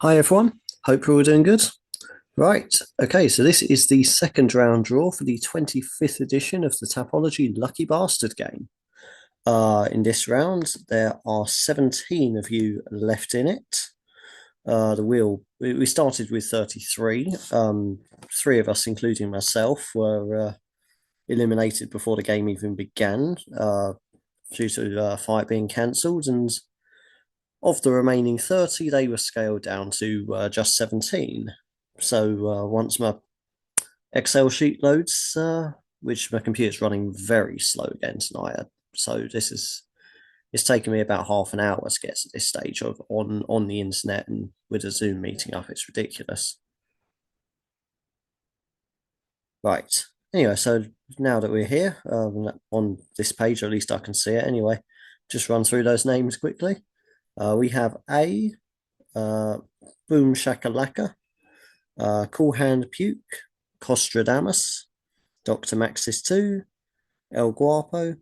Hi everyone, hope you're all doing good. Right, okay, so this is the second round draw for the 25th edition of the Tapology Lucky Bastard Game. In this round, there are 17 of you left in it. We started with 33. Three of us, including myself, were eliminated before the game even began due to a fight being cancelled, and of the remaining 30, they were scaled down to just 17. So once my Excel sheet loads, which my computer's running very slow again tonight, so it's taken me about half an hour to get to this stage of on the internet and with a Zoom meeting up. It's ridiculous. Right. Anyway, so now that we're here on this page, or at least I can see it anyway, just run through those names quickly. We have uh, Boom Shakalaka, Cool Hand Puke, Costradamus, Dr. Maxis 2, El Guapo,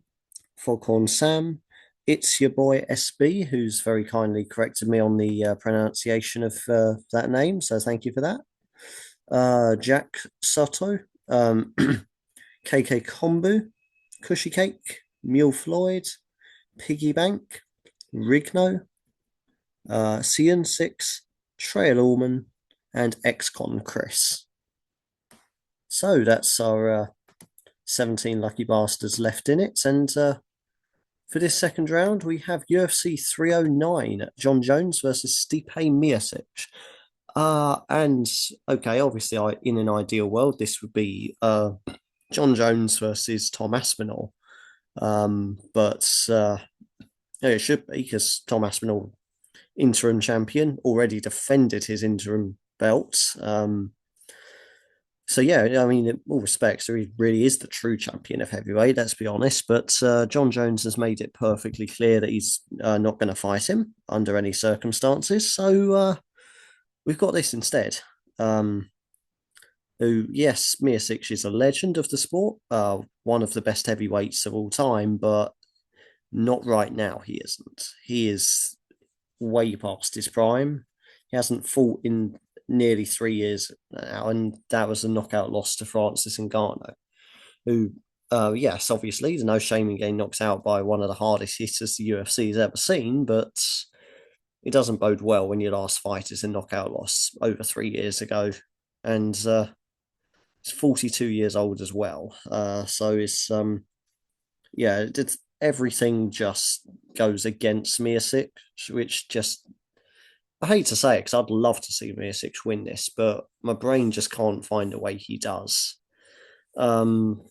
Foghorn Sam. It's your boy SB, who's very kindly corrected me on the pronunciation of that name, so thank you for that. Jack Soto, KK Kombu, Cushy Cake, Mule Floyd, Piggy Bank, Rigno, Cian 6, Trail Allman, and XCon Chris. So that's our 17 lucky bastards left in it. And for this second round, we have UFC 309, John Jones versus Stipe Miocic. And okay, obviously, in an ideal world, this would be John Jones versus Tom Aspinall. But it should be because Tom Aspinall, interim champion, already defended his interim belt. So yeah, I mean, in all respects, he really is the true champion of heavyweight. Let's be honest. But John Jones has made it perfectly clear that he's not going to fight him under any circumstances. So we've got this instead. Who, yes, Miocic is a legend of the sport, one of the best heavyweights of all time, but not right now. He isn't. He is way past his prime. He hasn't fought in nearly 3 years now, and that was a knockout loss to Francis Ngannou, who, yes, obviously, there's no shame in getting knocked out by one of the hardest hitters the UFC has ever seen, but it doesn't bode well when your last fight is a knockout loss over 3 years ago, and he's 42 years old as well. So it's yeah, everything just goes against Miocic, which just I hate to say it because I'd love to see Miocic win this, but my brain just can't find a way he does. Um,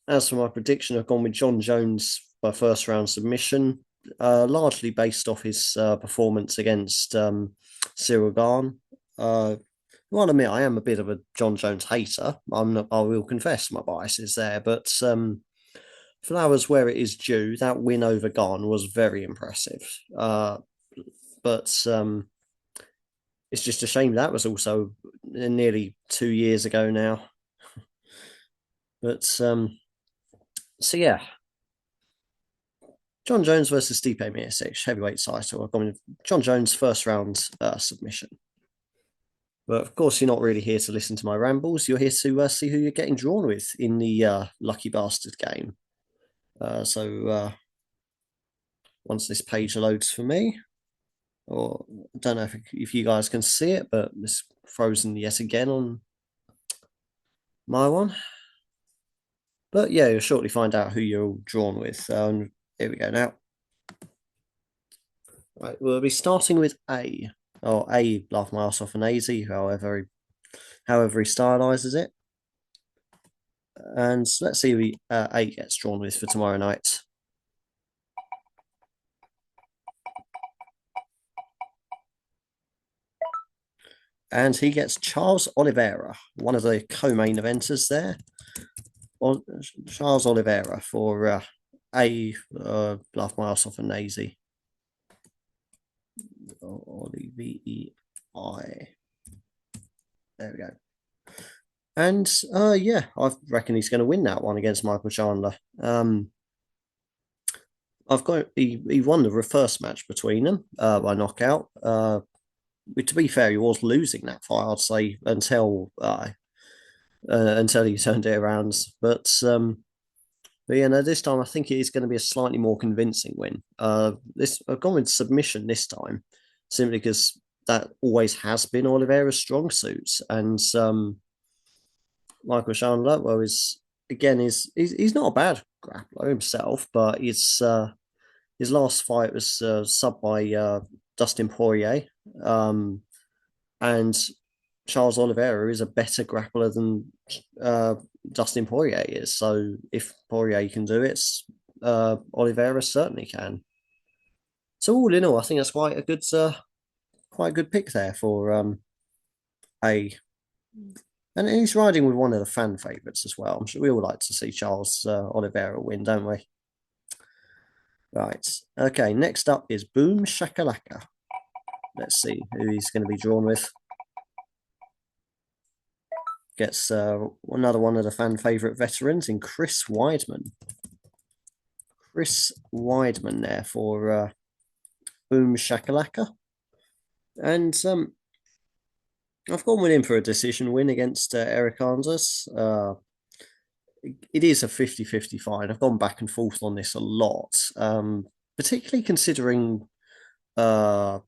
as for my prediction, I've gone with John Jones by first round submission, largely based off his performance against Cyril Gahn. Well, I admit I am a bit of a John Jones hater. I'm not, I will confess my bias is there, but flowers where it is due. That win over Gahn was very impressive. But it's just a shame that was also nearly 2 years ago now. But so yeah, John Jones versus Stipe Miocic, heavyweight title. I've gone with John Jones first round submission. But of course, you're not really here to listen to my rambles. You're here to see who you're getting drawn with in the Lucky Bastard game. So once this page loads for me, or I don't know if you guys can see it, but it's frozen yet again on my one. But yeah, you'll shortly find out who you're all drawn with. Here we go now. Right, we'll be starting with A. Or A, laugh my ass off, and AZ, however he stylizes it. And let's see who A gets drawn with for tomorrow night. And he gets Charles Oliveira, one of the co-main eventers there. Charles Oliveira for A, laugh my ass off, and AZ. Olivei. There we go. And yeah, I reckon he's going to win that one against Michael Chandler. I've got he won the first match between them by knockout. to be fair, he was losing that fight, I'd say, until he turned it around. But yeah, no, this time I think it is going to be a slightly more convincing win. This I've gone with submission this time, simply because that always has been Oliveira's strong suit, and Michael Chandler, well, is again he's not a bad grappler himself, but his last fight was sub by Dustin Poirier, um, and Charles Oliveira is a better grappler than Dustin Poirier is. So if Poirier can do it, Oliveira certainly can. So all in all, I think that's quite a good pick there for a, and he's riding with one of the fan favourites as well. I'm sure we all like to see Charles Oliveira win, don't we? Right. Okay. Next up is Boom Shakalaka. Let's see who he's going to be drawn with. Gets another one of the fan favourite veterans in Chris Weidman. Chris Weidman there for Boom Shakalaka. And I've gone with him for a decision win against Eric Anders. It is a 50-50 fight. I've gone back and forth on this a lot, particularly considering I'd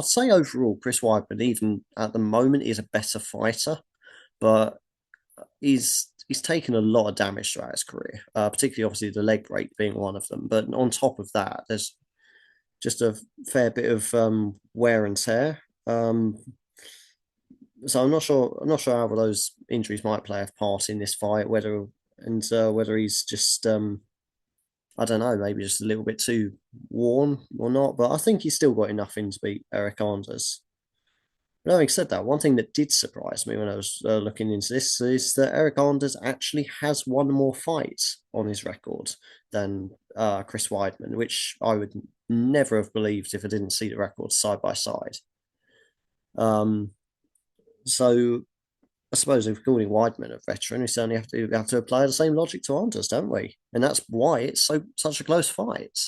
say overall Chris Weidman, even at the moment, is a better fighter, but he's taken a lot of damage throughout his career, particularly obviously the leg break being one of them. But on top of that, there's just a fair bit of wear and tear. So I'm not sure. I'm not sure how those injuries might play a part in this fight. Whether he's just I don't know, maybe just a little bit too worn or not. But I think he's still got enough in to beat Eric Anders. But having said that, one thing that did surprise me when I was looking into this is that Eric Anders actually has one more fight on his record than Chris Weidman, which I would never have believed if I didn't see the records side by side. So I suppose if we're calling Weidman a veteran, we certainly have to apply the same logic to Anders, don't we? And that's why it's such a close fight.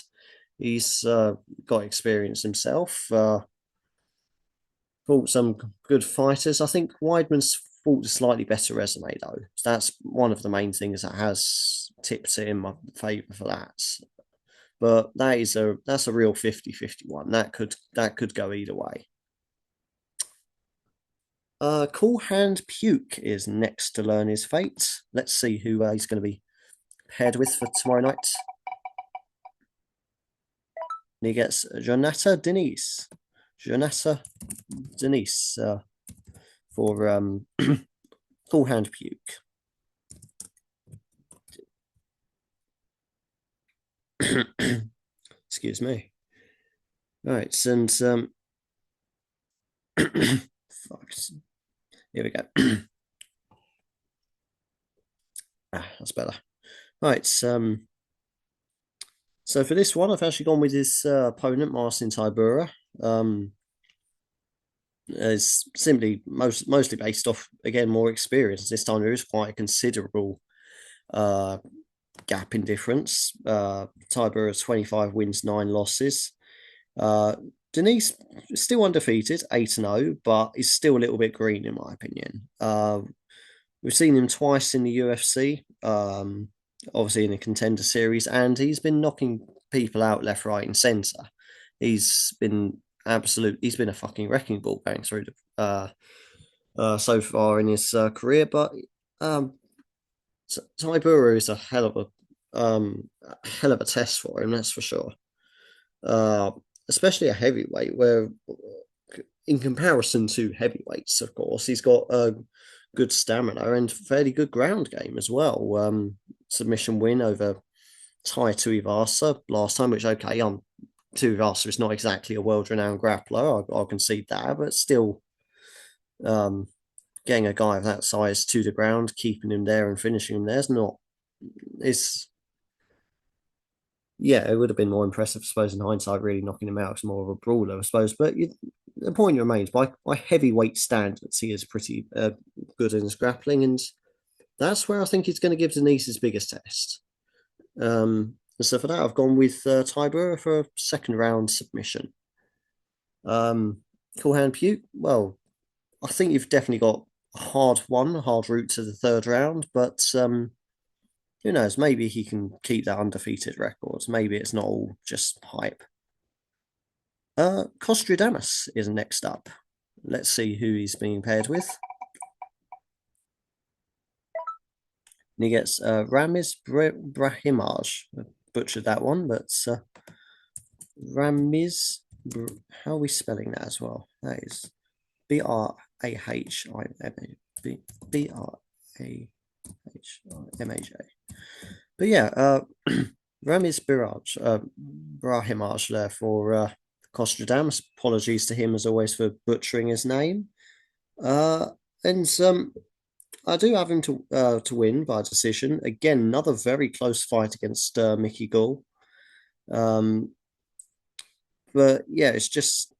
He's got experience himself. Fought some good fighters. I think Weidman's fought a slightly better resume though. So that's one of the main things that has tipped it in my favour for that. But that's a real 50-50 one. That could go either way. Cool Hand Puke is next to learn his fate. Let's see who he's going to be paired with for tomorrow night. And he gets Jonata Denise. Jonata Denise for Cool Hand Puke. Excuse me. Right, and fuck. Here we go. That's better. Right, so for this one, I've actually gone with his opponent, Marcin Tybura. It's simply mostly based off, again, more experience. This time there is quite a considerable gap in difference. Tybura 25 wins, 9 losses. Denise still undefeated, 8-0, but is still a little bit green in my opinion. We've seen him twice in the UFC, obviously in the Contender Series, and he's been knocking people out left, right, and centre. He's been a fucking wrecking ball going through so far in his career. But Tybura is a hell of a test for him, that's for sure. Especially a heavyweight, where in comparison to heavyweights, of course, he's got a good stamina and fairly good ground game as well. Submission win over Tai Tuivasa last time, which Tuivasa is not exactly a world-renowned grappler. I'll concede that, but still, getting a guy of that size to the ground, keeping him there and finishing him there it would have been more impressive, I suppose, in hindsight, really knocking him out. It's more of a brawler, I suppose. But the point remains, by heavyweight standards, he is pretty good in his grappling, and that's where I think he's going to give Denise his biggest test. So for that, I've gone with Tybura for a second round submission. Cool Hand Puke. Well, I think you've definitely got a hard one, a hard route to the third round, but who knows? Maybe he can keep that undefeated record. Maybe it's not all just hype. Costradamus is next up. Let's see who he's being paired with. And he gets Ramiz Brahimaj. I butchered that one, but Ramiz. How are we spelling that as well? That is Brahimaj. But yeah, Ramiz Brahimaj there for Costradamus. Apologies to him as always for butchering his name. And I do have him to win by decision. Again, another very close fight against Mickey Gall. But yeah, it's just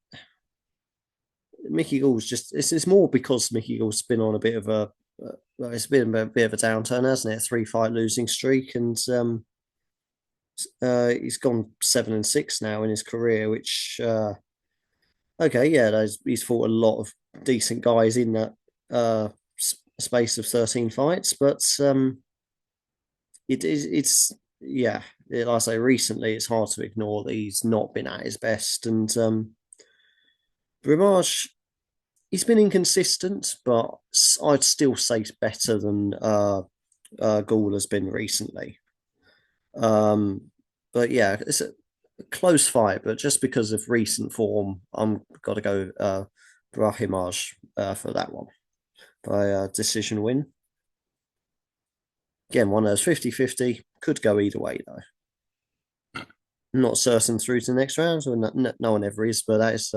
Mickey Gall's just it's more because Mickey Gall's been on a bit of a it's been a bit of a downturn, hasn't it? 3-fight losing streak, and he's gone 7-6 now in his career, which okay, yeah, he's fought a lot of decent guys in that space of 13 fights, but it's yeah, like I say, recently it's hard to ignore that he's not been at his best, and Brimage, he's been inconsistent, but I'd still say it's better than Gall has been recently. But yeah, it's a close fight, but just because of recent form, I'm got to go Brahimaj for that one by decision win. Again, one of those 50-50, could go either way though. Not certain through to the next round, so no one ever is, but that is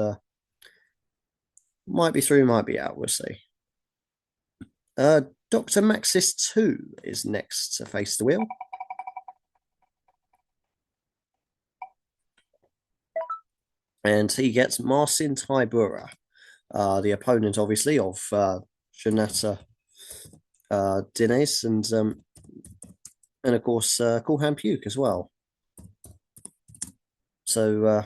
might be through, might be out. We'll see. Dr. Maxis 2 is next to face the wheel. And he gets Marcin Tybura, the opponent, obviously, of Jonata Dines and of course, Cool Hand Puke as well. So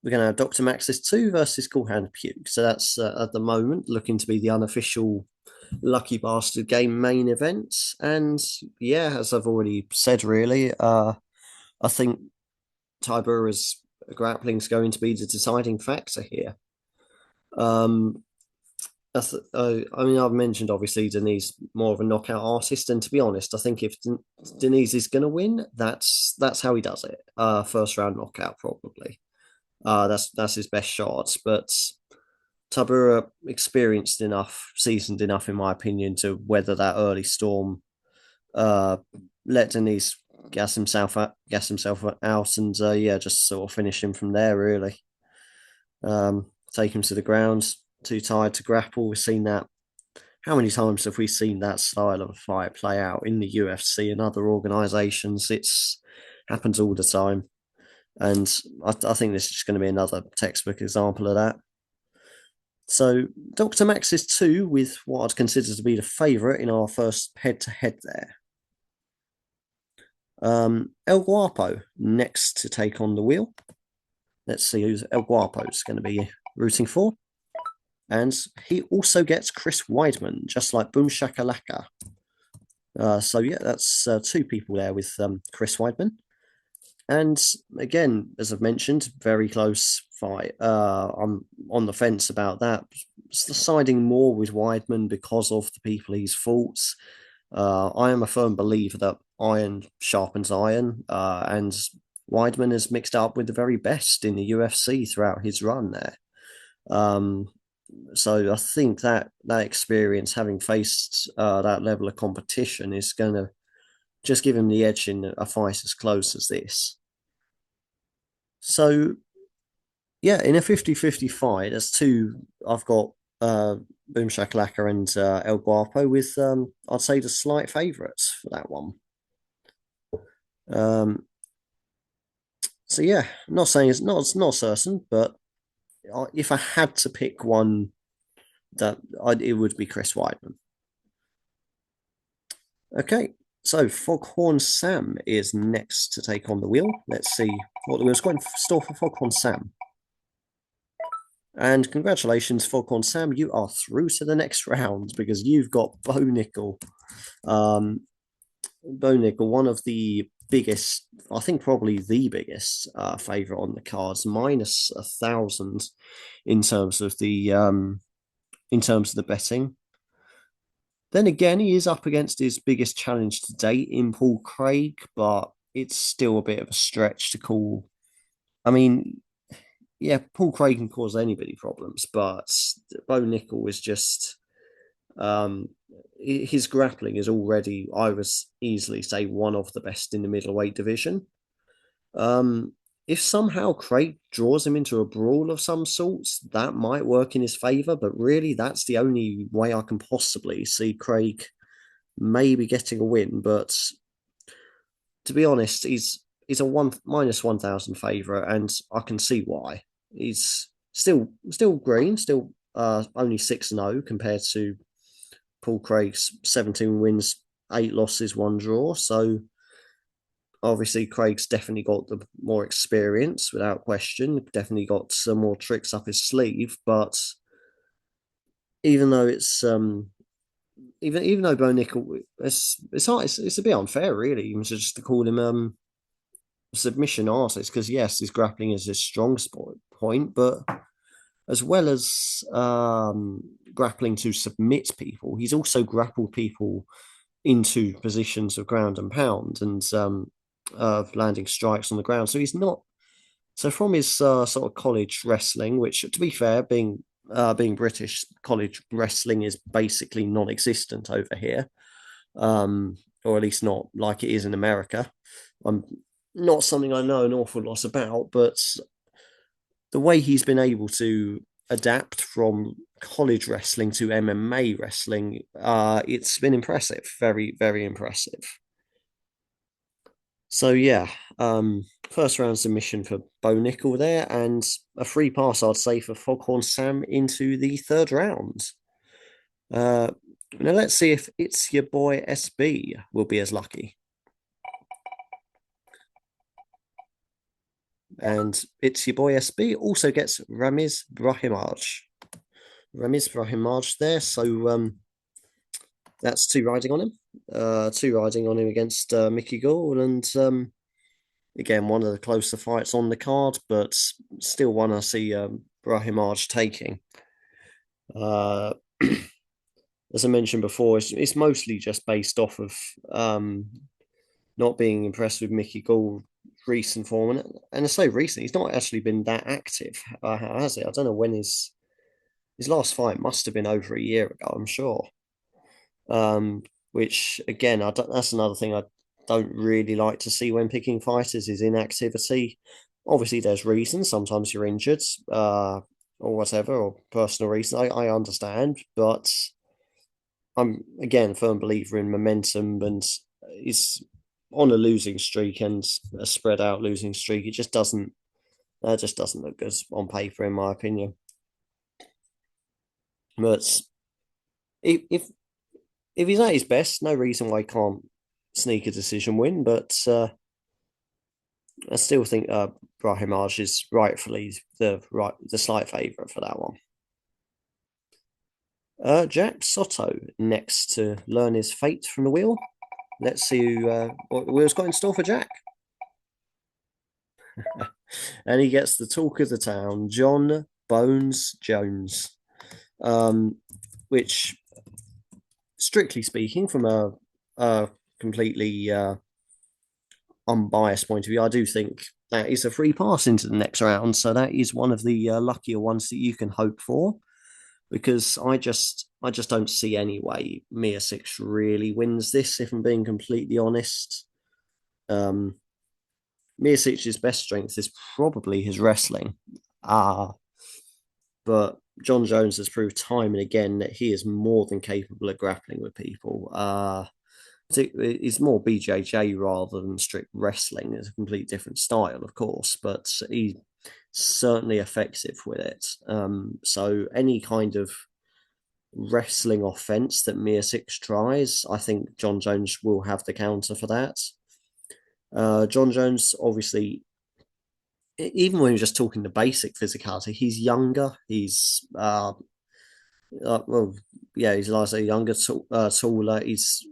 we're going to have Dr. Maxis 2 versus Cool Hand Puke. So that's at the moment looking to be the unofficial Lucky Bastard Game main event. And yeah, as I've already said, really, I think Tybura's grappling is going to be the deciding factor here. I mean, I've mentioned obviously Denise more of a knockout artist, and to be honest, I think if Denise is going to win, that's how he does it. First round knockout probably. That's his best shot. But Tabura experienced enough, seasoned enough, in my opinion, to weather that early storm. Let Denise gas himself out, and yeah, just sort of finish him from there. Really, take him to the ground. Too tired to grapple. We've seen that. How many times have we seen that style of a fight play out in the UFC and other organizations? It's happens all the time. And I think this is just going to be another textbook example of that. So Dr. Max is 2 with what I'd consider to be the favourite in our first head-to-head there. El Guapo next to take on the wheel. Let's see who's El Guapo is going to be rooting for. And he also gets Chris Weidman, just like Boom Shakalaka. So yeah, that's 2 people there with Chris Weidman. And again, as I've mentioned, very close fight. I'm on the fence about that. Siding more with Weidman because of the people he's fought. I am a firm believer that iron sharpens iron, and Weidman has mixed up with the very best in the UFC throughout his run there. So I think that experience, having faced that level of competition, is going to just give him the edge in a fight as close as this. So, yeah, in a 50-50 fight, there's 2. I've got Boom Shakalaka and El Guapo with, I'd say, the slight favourites for that one. So, yeah, not saying it's not certain, but if I had to pick one, it would be Chris Weidman. Okay, so Foghorn Sam is next to take on the wheel. Let's see what the wheel's got in store for Foghorn Sam. And congratulations, Foghorn Sam, you are through to the next round because you've got Bo Nickel. Um, Bo Nickel, one of the biggest, I think probably the biggest favourite on the cards, minus 1,000 in terms of the betting. Then again, he is up against his biggest challenge to date in Paul Craig, but it's still a bit of a stretch to call. I mean, yeah, Paul Craig can cause anybody problems, but Bo Nickel is just um, his grappling is already, I would easily say, one of the best in the middleweight division. Um, if somehow Craig draws him into a brawl of some sorts, that might work in his favor. But really, that's the only way I can possibly see Craig maybe getting a win. But to be honest, he's a one minus 1,000 favorite, and I can see why. He's still green, still only 6-0 compared to Paul Craig's 17 wins, 8 losses, 1 draw. So obviously, Craig's definitely got the more experience without question. Definitely got some more tricks up his sleeve. But even though it's even though Bo Nickel, it's a bit unfair, really, just to call him submission artist because yes, his grappling is his strong point, but as well as grappling to submit people, he's also grappled people into positions of ground and pound and landing strikes on the ground. So he's not. So from his sort of college wrestling, which to be fair, being British, college wrestling is basically non-existent over here, or at least not like it is in America. I'm not something I know an awful lot about, but the way he's been able to adapt from college wrestling to MMA wrestling, it's been impressive, very, very impressive. So yeah, first round submission for Bo Nickel there, and a free pass, I'd say, for Foghorn Sam into the third round. Uh, Now let's see if it's your boy SB will be as lucky. And it's your boy SB also gets Ramiz Brahimaj. Ramiz Brahimaj there. So that's two riding on him. Two riding on him against Mickey Gall. And again, one of the closer fights on the card, but still one I see Brahimaj taking. Uh, as I mentioned before, it's mostly just based off of not being impressed with Mickey Gall recent form, and I say recent, he's not actually been that active, has he? I don't know when his last fight must have been over a year ago, I'm sure. Which again, that's another thing I don't really like to see when picking fighters is inactivity. Obviously, there's reasons. Sometimes you're injured, or whatever, or personal reasons. I understand, but I'm again a firm believer in momentum, and he's on a losing streak and a spread out losing streak. It just doesn't look good on paper, in my opinion. But if he's at his best, no reason why he can't sneak a decision win. But I still think Brahimaj is rightfully the slight favourite for that one. Jack Soto next to learn his fate from the wheel. Let's see what the wheel's got in store for Jack. And he gets the talk of the town, John Bones Jones, which, strictly speaking, from a completely unbiased point of view, I do think that is a free pass into the next round. So that is one of the luckier ones that you can hope for, because I just don't see any way Miocic really wins this. If I'm being completely honest, Miocic's best strength is probably his wrestling. But John Jones has proved time and again that he is more than capable of grappling with people. He's more BJJ rather than strict wrestling. It's a completely different style, of course, but he's certainly effective with it. So any kind of wrestling offense that Miocic tries, I think John Jones will have the counter for that. John Jones, obviously, even when we're just talking the basic physicality, he's younger. He's well, yeah, he's like I say, younger, taller. He's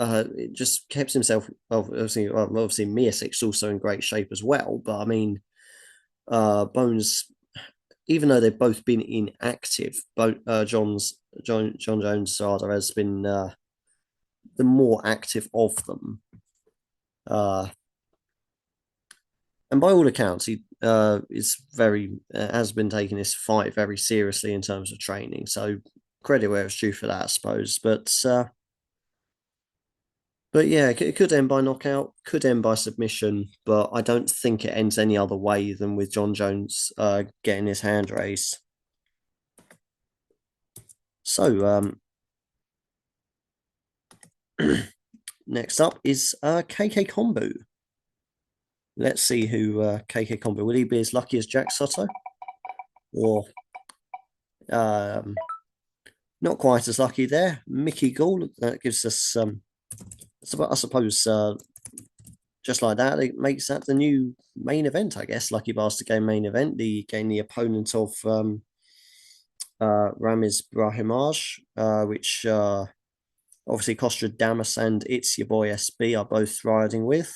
it just kept himself. Obviously, Miasic's also in great shape as well. But I mean, Bones, even though they've both been inactive, John Jones rather has been the more active of them. Uh, and by all accounts, he is very has been taking this fight very seriously in terms of training. So credit where it's due for that, I suppose. But yeah, it could end by knockout, could end by submission, but I don't think it ends any other way than with John Jones getting his hand raised. So next up is KK Kombu. Let's see who KK Kombu will he be as lucky as Jack Soto, or um, not quite as lucky there. Mickey Gall, that gives us I suppose just like that, it makes that the new main event, I guess. Lucky Bastard Game main event. The opponent of Ramiz Brahimaj, which obviously Damas and It's Your Boy SB are both riding with.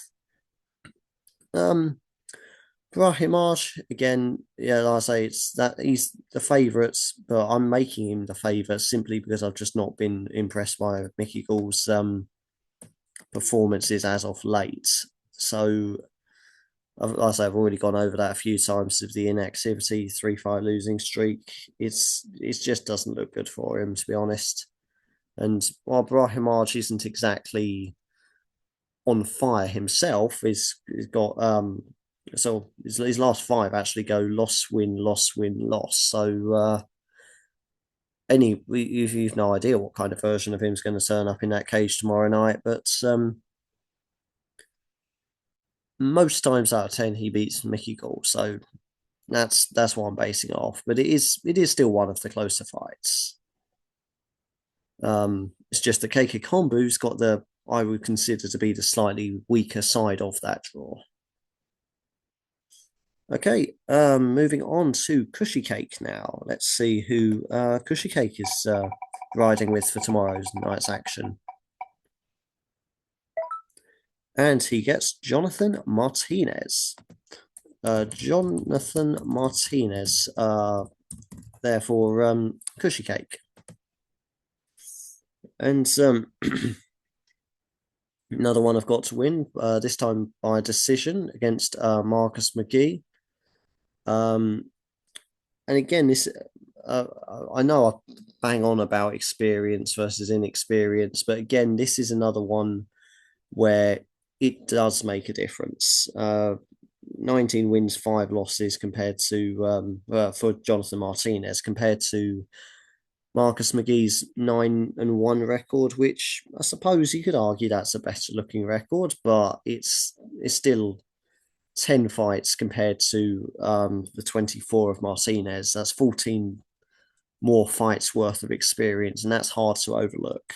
Brahimaj, again, yeah, like I say, it's that he's the favourites, but I'm making him the favourite simply because I've just not been impressed by Mickey Gall's performances as of late. So, like I say, I've already gone over that a few times with the inactivity, 3-5 losing streak. It just doesn't look good for him, to be honest. And while Brahimaj isn't exactly on fire himself, he's got so his last 5 actually go loss, win, loss, win, loss. So you've no idea what kind of version of him's going to turn up in that cage tomorrow night. But most times out of 10, he beats Mickey Gall. So that's what I'm basing it off. But it is still one of the closer fights. It's just the KK Kombu's got the I would consider to be the slightly weaker side of that draw. Okay, moving on to Cushy Cake now. Let's see who Cushy Cake is riding with for tomorrow's night's action. And he gets Jonathan Martinez. Jonathan Martinez, therefore, Cushy Cake. And another one I've got to win, this time by decision against Marcus McGee. And again, this I know I bang on about experience versus inexperience, but again, this is another one where it does make a difference. 19 wins, 5 losses compared to for Jonathan Martinez compared to Marcus McGee's 9-1 record, which I suppose you could argue that's a better looking record, but it's still 10 fights compared to the 24 of Martinez. That's 14 more fights worth of experience, and that's hard to overlook.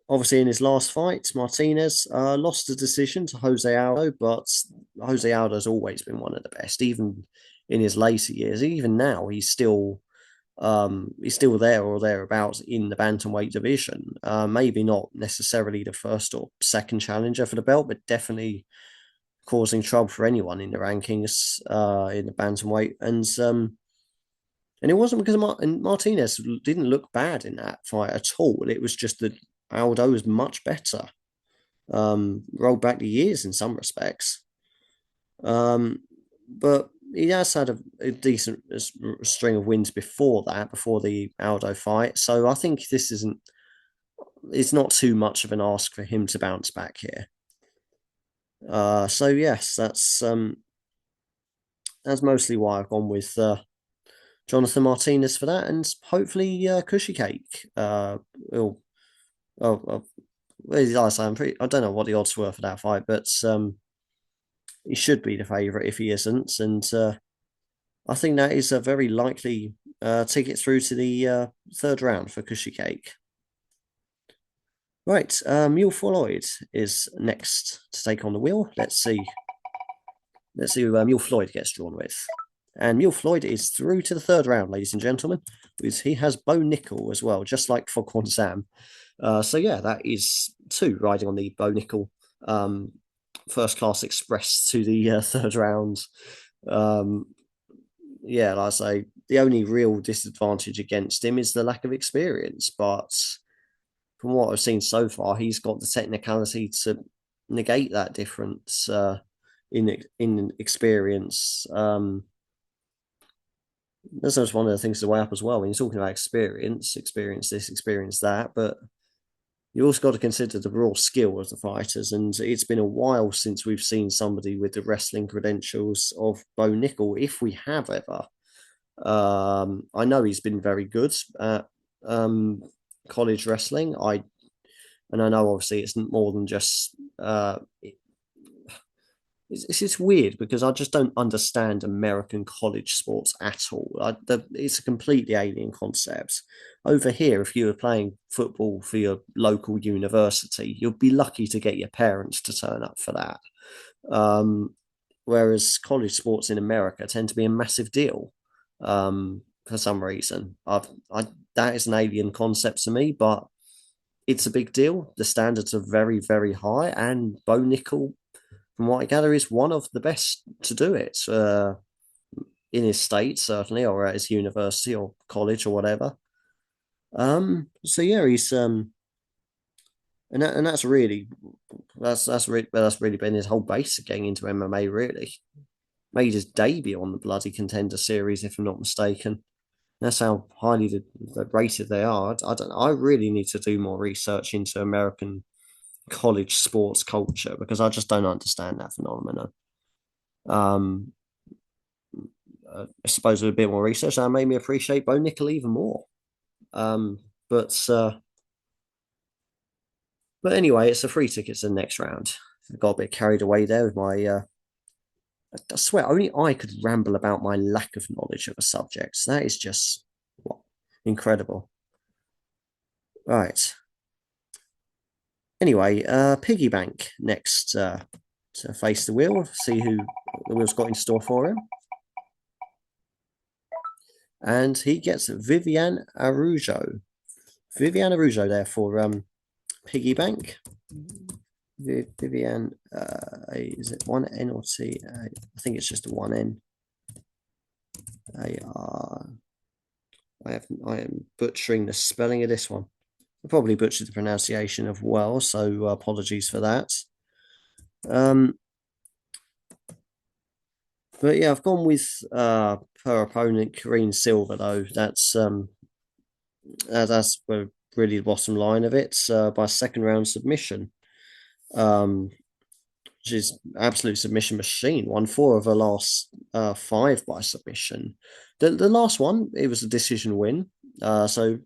Obviously, in his last fight, Martinez lost a decision to Jose Aldo, but Jose Aldo's always been one of the best, even in his later years. Even now, he's still there or thereabouts in the bantamweight division. Maybe not necessarily the first or second challenger for the belt, but definitely causing trouble for anyone in the rankings in the bantamweight. And it wasn't because Martinez didn't look bad in that fight at all. It was just that Aldo was much better. Rolled back the years in some respects. But he has had a decent string of wins before that, before the Aldo fight. So I think it's not too much of an ask for him to bounce back here. So yes, that's mostly why I've gone with Jonathan Martinez for that, and hopefully Cushy Cake will. I don't know what the odds were for that fight, but he should be the favourite if he isn't, and I think that is a very likely ticket through to the third round for Cushy Cake. Right, Mule Floyd is next to take on the wheel. Let's see Let's see who Mule Floyd gets drawn with. And Mule Floyd is through to the third round, ladies and gentlemen. He has Bo Nickel as well, just like Foghorn Sam. So yeah, that is two riding on the Bo Nickel first class express to the third round. Um, yeah, like I say, the only real disadvantage against him is the lack of experience. But from what I've seen so far, he's got the technicality to negate that difference in experience. That's just one of the things to weigh up as well. When you're talking about experience this, experience that, but you also got to consider the raw skill of the fighters. And it's been a while since we've seen somebody with the wrestling credentials of Bo Nickel, if we have ever. I know he's been very good at college wrestling. And I know obviously it's more than just it's just weird because I just don't understand American college sports at all. It's a completely alien concept. Over here, if you were playing football for your local university, you'd be lucky to get your parents to turn up for that. Whereas college sports in America tend to be a massive deal for some reason. That is an alien concept to me, but it's a big deal. The standards are very, very high, and Bo Nickel, from what I gather, is one of the best to do it in his state, certainly, or at his university or college or whatever. So yeah, he's and that's really that's really been his whole base of getting into MMA. Really made his debut on the Bloody Contender series, if I'm not mistaken. That's how highly rated they are. I don't. I really need to do more research into American college sports culture because I just don't understand that phenomenon. Um, I suppose with a bit more research, that made me appreciate Bo Nickel even more. Um, but uh, but anyway, it's a free ticket to the next round. I got a bit carried away there with my. I swear, only I could ramble about my lack of knowledge of a subject. That is just what, incredible. Right. Anyway, Piggy Bank next to face the wheel. See who the wheel's got in store for him. And he gets Vivian Arujo. Vivian Arujo there for Piggy Bank. Vivian, is it one N or T? I think it's just a one N. I am butchering the spelling of this one. I probably butchered the pronunciation of well, so apologies for that. But yeah, I've gone with her opponent, Karine Silver, though. That's really the bottom line of it by second round submission. Um, she's absolute submission machine. Won four of her last five by submission. The last one, it was a decision win. So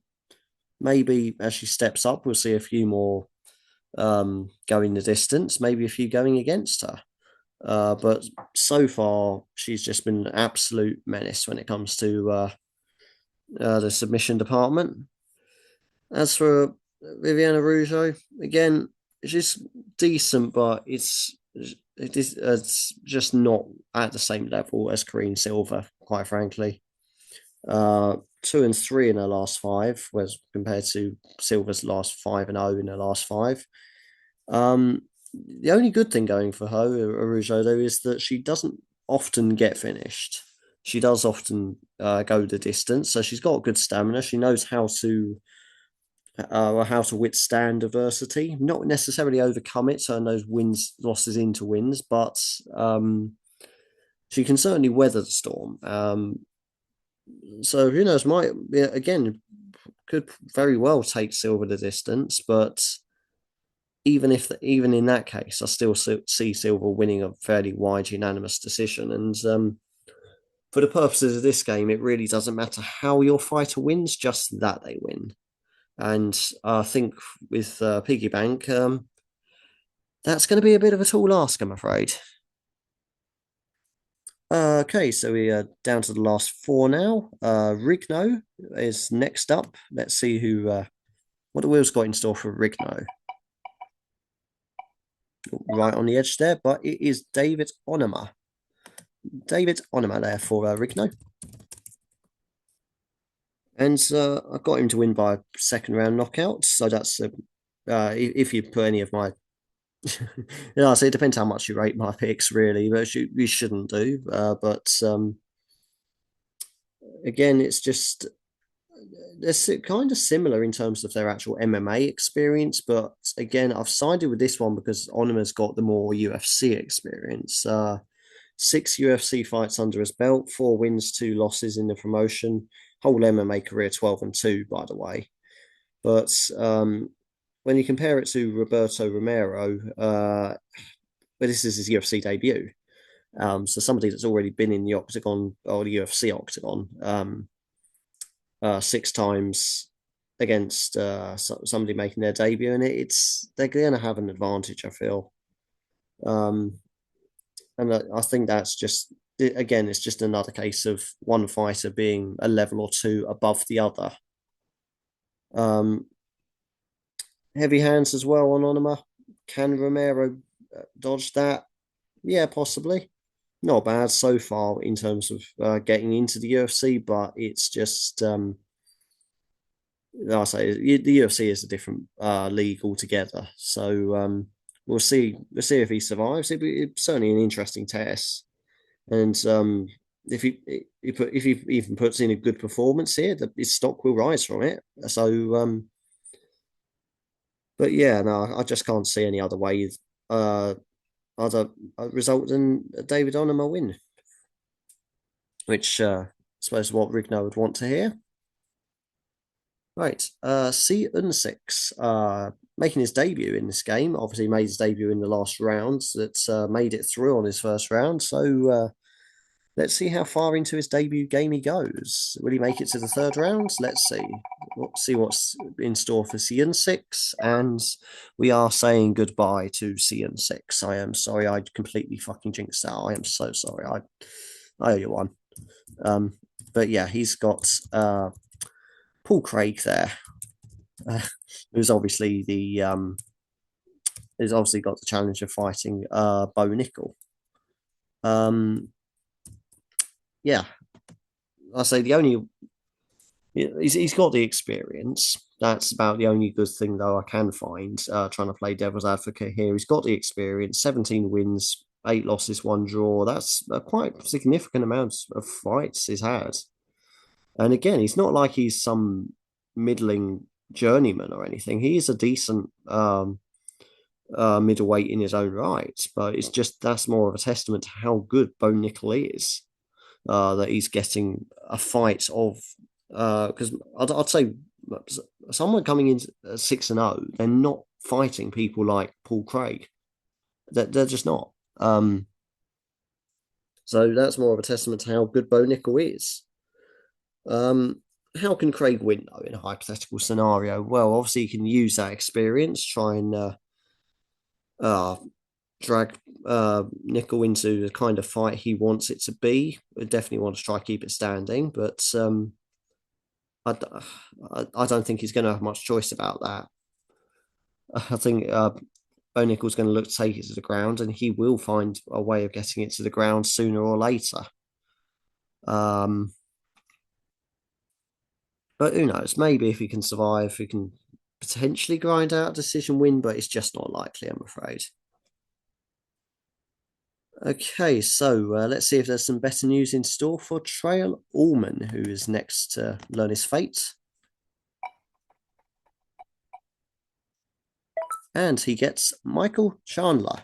maybe as she steps up, we'll see a few more going the distance. Maybe a few going against her. But so far, she's just been an absolute menace when it comes to the submission department. As for Viviana Rougeau, again, she's decent, but it's just not at the same level as Karine Silver, quite frankly. 2-3 in her last five, whereas compared to Silver's last 5-0 in her last five. The only good thing going for her, Arujo, though, is that she doesn't often get finished. She does often go the distance, so she's got good stamina. She knows how to withstand adversity, not necessarily overcome it, turn those losses into wins, but she can certainly weather the storm. So who knows? Might again could very well take Silver the distance, but even in that case, I still see Silver winning a fairly wide unanimous decision. And for the purposes of this game, it really doesn't matter how your fighter wins, just that they win. And I think with Piggy Bank, that's going to be a bit of a tall ask, I'm afraid. Okay, so we are down to the last four now. Rigno is next up. Let's see what the wheels got in store for Rigno. Right on the edge there, but it is David Onama. David Onama there for Rigno. And I got him to win by second round knockout. So that's if you put any of my, so it depends how much you rate my picks, really, but you shouldn't do. But again, it's just they're kind of similar in terms of their actual MMA experience. But again, I've sided with this one because Onama's got the more UFC experience. 6 UFC fights under his belt, 4 wins, 2 losses in the promotion. Whole MMA career 12-2, by the way. But when you compare it to Roberto Romero, but this is his UFC debut. So somebody that's already been in the octagon or the UFC octagon 6 times against somebody making their debut, and they're going to have an advantage, I feel. And I think that's just again, it's just another case of one fighter being a level or two above the other. Um, Heavy hands as well on Onama. Can Romero dodge that? Yeah, possibly. Not bad so far in terms of getting into the UFC, but it's just I say the UFC is a different league altogether. So we'll see. We'll see if he survives. It's certainly an interesting test, and if he even puts in a good performance here, his stock will rise from it. So but yeah, no, I just can't see any other way. Uh, other result than a David Onama win, which I suppose what Rigno would want to hear. Right, C Unsix, making his debut in this game. Obviously, made his debut in the last round. That made it through on his first round. So let's see how far into his debut game he goes. Will he make it to the third round? Let's see. Let's see what's in store for CN6. And we are saying goodbye to CN6. I am sorry, I completely fucking jinxed that. I am so sorry. I owe you one. But yeah, he's got Paul Craig there, who's obviously who's obviously got the challenge of fighting Bo Nickel. Um, yeah, I say the only he's got the experience. That's about the only good thing though I can find. Trying to play devil's advocate here, he's got the experience. 17 wins, 8 losses, 1 draw. That's a quite significant amount of fights he's had. And again, he's not like he's some middling journeyman or anything. He is a decent middleweight in his own right, but it's just that's more of a testament to how good Bo Nickel is. That he's getting a fight of because I'd say someone coming in 6-0, they're not fighting people like Paul Craig. They're just not. So that's more of a testament to how good Bo Nickel is. How can Craig win though in a hypothetical scenario? Well, obviously he can use that experience, try and uh, drag Nickel into the kind of fight he wants it to be. I definitely want to try keep it standing, but I don't think he's going to have much choice about that. I think Bo Nickel's going to look to take it to the ground, and he will find a way of getting it to the ground sooner or later. Um, but who knows? Maybe if he can survive, he can potentially grind out a decision win, but it's just not likely, I'm afraid. Okay, so let's see if there's some better news in store for Trail Allman, who is next to learn his fate. And he gets Michael Chandler.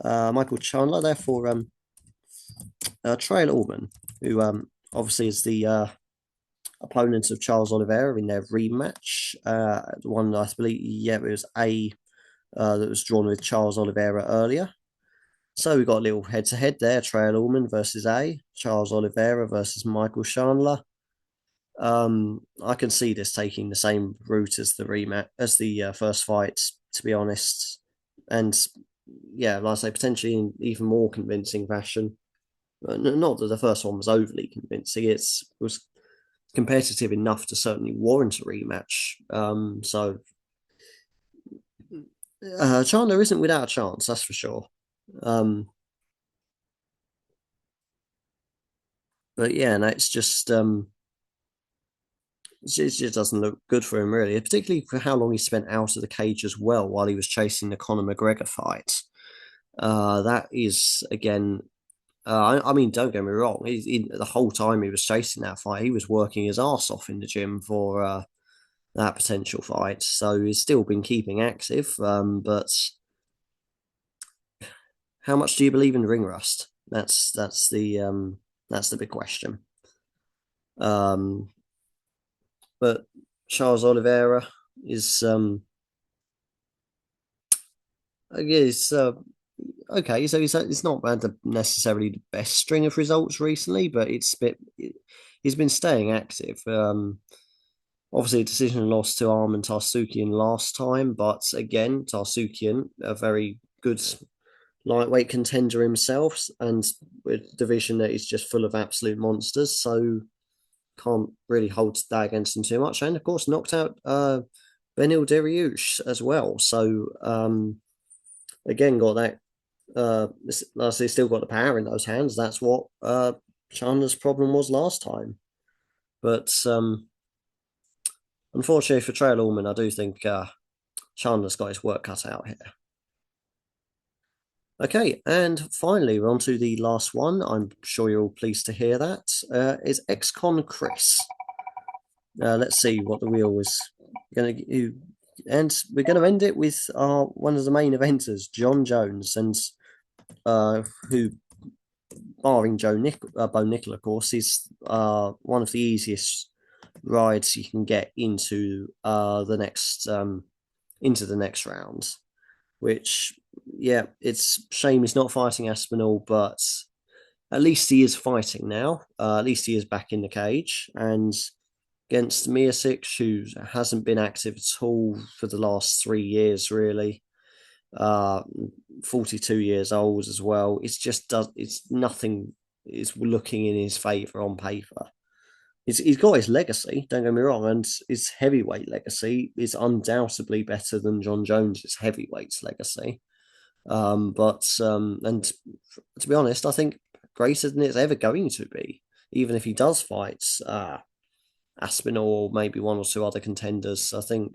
Michael Chandler, therefore, Trail Allman, who obviously is the opponent of Charles Oliveira in their rematch. The one I believe, yeah, it was A that was drawn with Charles Oliveira earlier. So we got a little head-to-head there: Trail Allman versus A, Charles Oliveira versus Michael Chandler. I can see this taking the same route as the rematch as the first fight, to be honest, and yeah, like I say, potentially in even more convincing fashion. Not that the first one was overly convincing; it was competitive enough to certainly warrant a rematch. So Chandler isn't without a chance, that's for sure. Um, But yeah, no, it just doesn't look good for him really, particularly for how long he spent out of the cage as well while he was chasing the Conor McGregor fight. That is again. I mean, don't get me wrong. The whole time he was chasing that fight, he was working his ass off in the gym for that potential fight. So he's still been keeping active. But how much do you believe in ring rust? That's the big question. Um, but Charles Oliveira is I guess okay. So it's not had necessarily the best string of results recently, but he's been staying active. Obviously, a decision loss to Arman Tarsukian last time, but again, Tarsukian, a very good lightweight contender himself, and a division that is just full of absolute monsters. So can't really hold that against him too much. And of course, knocked out Benil Dariush as well. So again, got that. Lastly, still got the power in those hands. That's what Chandler's problem was last time. But unfortunately for Trail Allman, I do think Chandler's got his work cut out here. Okay, and finally, we're on to the last one. I'm sure you're all pleased to hear that. Is ex-con Chris. Let's see what the wheel was going to do. And we're going to end it with one of the main eventers, John Jones, and who, barring Bo Nickel, of course, is one of the easiest rides you can get into into the next round. Which, yeah, it's shame he's not fighting Aspinall, but at least he is fighting now. At least he is back in the cage, and against Miocic, who hasn't been active at all for the last 3 years, really. 42 years old as well. It's nothing is looking in his favour on paper. He's got his legacy, don't get me wrong, and his heavyweight legacy is undoubtedly better than John Jones's heavyweight's legacy. And to be honest, I think greater than it's ever going to be, even if he does fight Aspinall or maybe one or two other contenders. I think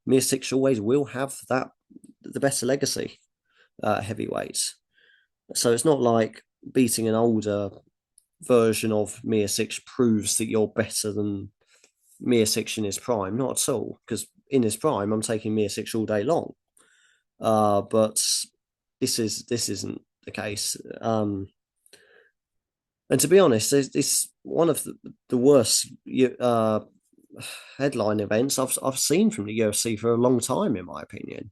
Miocic always will have the better legacy heavyweight. So it's not like beating an older version of Miocic proves that you're better than Miocic in his prime. Not at all, because in his prime, I'm taking Miocic all day long. But this isn't the case. And to be honest, it's one of the worst headline events I've seen from the UFC for a long time, in my opinion.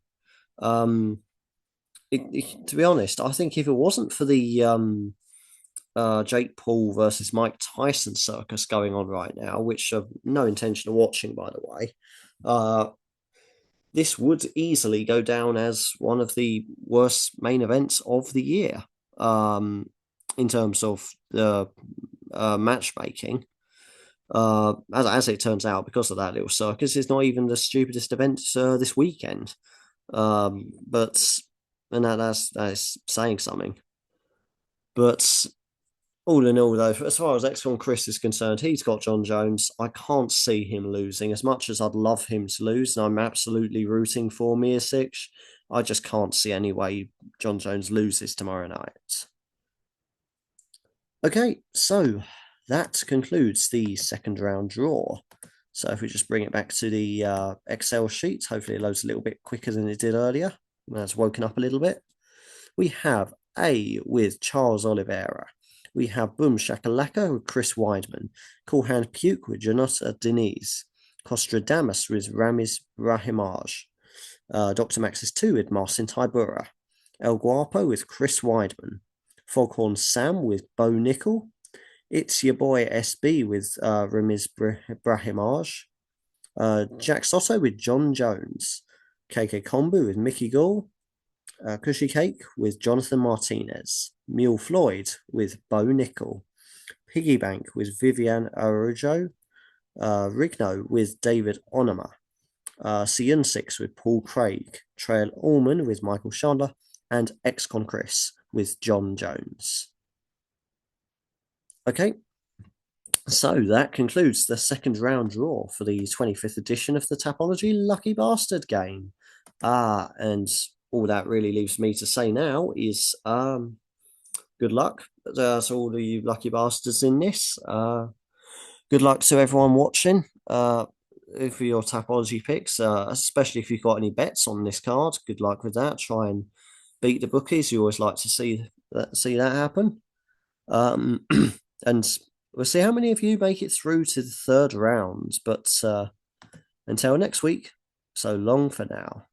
To be honest, I think if it wasn't for the Jake Paul versus Mike Tyson circus going on right now, which I've no intention of watching, by the way, this would easily go down as one of the worst main events of the year in terms of the matchmaking. As it turns out, because of that little circus, it's not even the stupidest event this weekend. But and that's saying something. But all in all, though, as far as X1 Chris is concerned, he's got John Jones. I can't see him losing. As much as I'd love him to lose, and I'm absolutely rooting for Miocic, I just can't see any way John Jones loses tomorrow night. Okay, so that concludes the second round draw. So if we just bring it back to the Excel sheet, hopefully it loads a little bit quicker than it did earlier. That's woken up a little bit. We have A with Charles Oliveira. We have Boom Shakalaka with Chris Weidman, Cool Hand Puke with Janota Diniz, Costradamus with Ramiz Rahimaj, Dr. Maxis 2 with Marcin Tybura, El Guapo with Chris Weidman, Foghorn Sam with Bo Nickel, It's Your Boy SB with Ramiz Brahimaj, Jack Soto with John Jones, KK Kombu with Mickey Gall, Cushy Cake with Jonathan Martinez, Mule Floyd with Bo Nickel, Piggy Bank with Vivian Araujo, Rigno with David Onama, Sion 6 with Paul Craig, Trail Allman with Michael Chandler, and Excon Chris with John Jones. Okay, So that concludes the second round draw for the 25th edition of the Tapology Lucky Bastard game. And all that really leaves me to say now is good luck to all of you lucky bastards in this. Good luck to everyone watching for your Tapology picks, especially if you've got any bets on this card. Good luck with that. Try and beat the bookies. You always like to see that happen. And we'll see how many of you make it through to the third round. But until next week, so long for now.